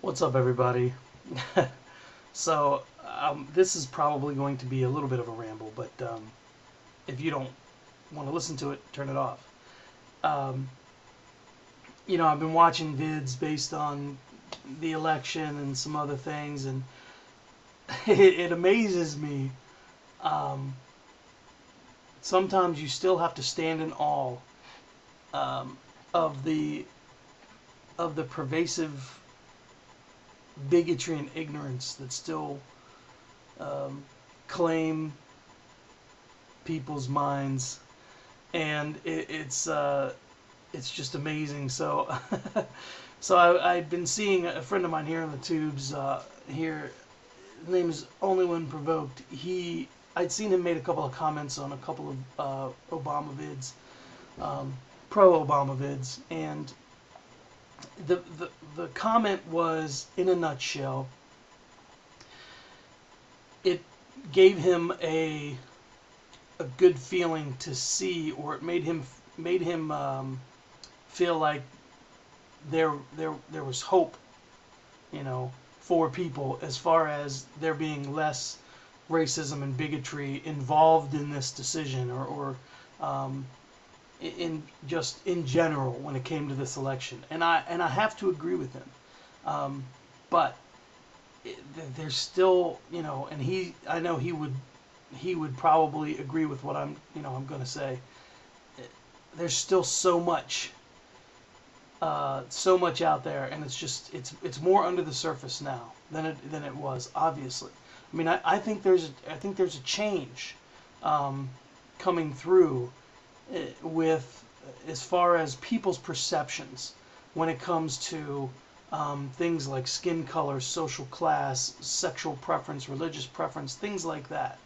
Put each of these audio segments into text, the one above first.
What's up, everybody? So, this is probably going to be a little bit of a ramble, but if you don't want to listen to it, turn it off. Um, I've been watching vids based on the election and some other things, and it amazes me. Um, Sometimes you still have to stand in awe um, of the pervasive bigotry and ignorance that still um, claim people's minds, and it's just amazing. So, I've been seeing a friend of mine here in the tubes. Here, his name is Only When Provoked. I'd seen him made a couple of comments on a couple of Obama vids, pro-Obama vids, and the comment was, in a nutshell, it gave him a good feeling to see, or it made him feel like there was hope, for people, as far as there being less racism and bigotry involved in this decision, or in general when it came to this election. And I have to agree with him, but there's still, and I know he would probably agree with what I'm going to say. There's still so much out there, and it's more under the surface now than it was, obviously. I mean, I think there's a change coming through with, as far as people's perceptions when it comes to things like skin color, social class, sexual preference, religious preference, things like that.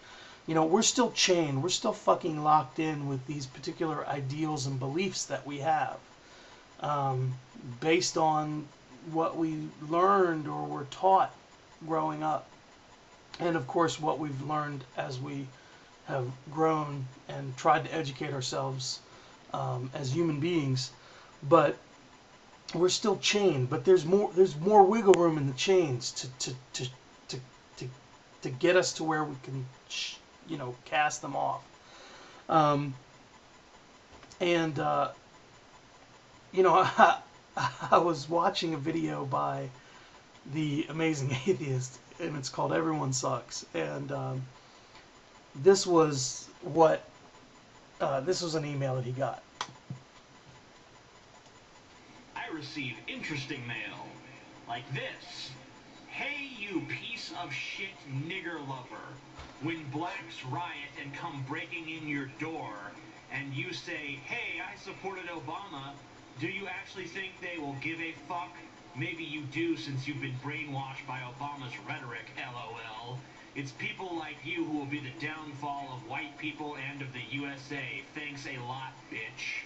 We're still chained. We're still fucking locked in with these particular ideals and beliefs that we have, based on what we learned or were taught growing up. And of course, what we've learned as we have grown and tried to educate ourselves as human beings. But we're still chained. But there's more wiggle room in the chains to get us to where we can cast them off. I was watching a video by the Amazing Atheist, and it's called "Everyone Sucks." And this was an email that he got. I receive interesting mail like this. Hey, you piece of shit nigger lover. When blacks riot and come breaking in your door, and you say, hey, I supported Obama, do you actually think they will give a fuck? Maybe you do, since you've been brainwashed by Obama's rhetoric, LOL. It's people like you who will be the downfall of white people and of the USA. Thanks a lot, bitch.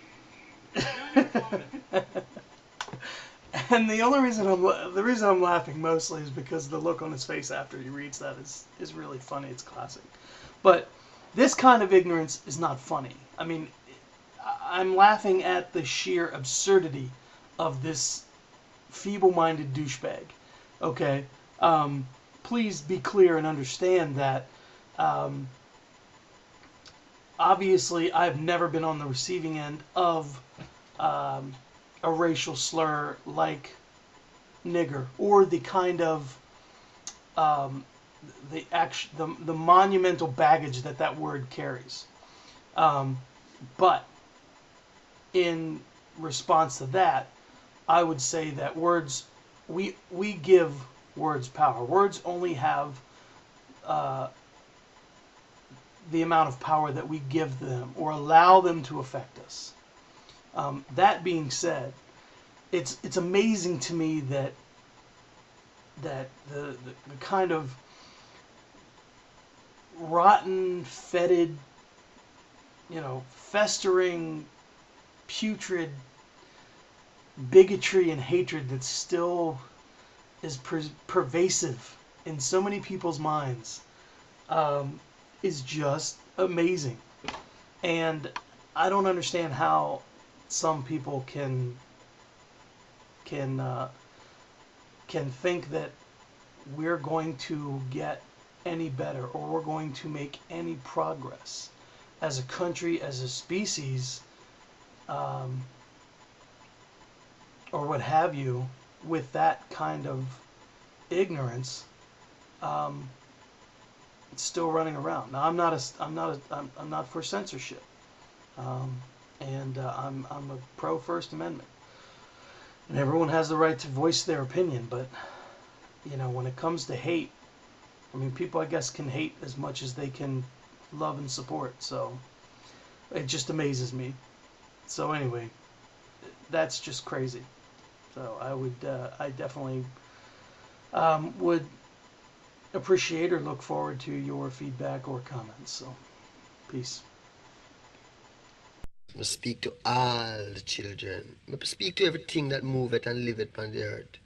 And the reason I'm laughing mostly is because the look on his face after he reads that is really funny. It's classic. But this kind of ignorance is not funny. I mean, I'm laughing at the sheer absurdity of this feeble-minded douchebag. Okay? Please be clear and understand that obviously I've never been on the receiving end of a racial slur like nigger, or the kind of the monumental baggage that word carries. But in response to that, I would say that words, we give words power. Words only have the amount of power that we give them or allow them to affect us. That being said, it's amazing to me that the kind of rotten, fetid, festering, putrid bigotry and hatred that still is pervasive in so many people's minds is just amazing. And I don't understand how some people can can think that we're going to get any better or we're going to make any progress as a country, as a species, or what have you, with that kind of ignorance, it's still running around. Now, I'm not for censorship, and I'm a pro First Amendment, and everyone has the right to voice their opinion. But when it comes to hate, I mean, people, I guess, can hate as much as they can love and support. So it just amazes me. So anyway, that's just crazy. So I definitely would appreciate or look forward to your feedback or comments. So, peace. I speak to all the children. I speak to everything that moveth and liveth on the earth.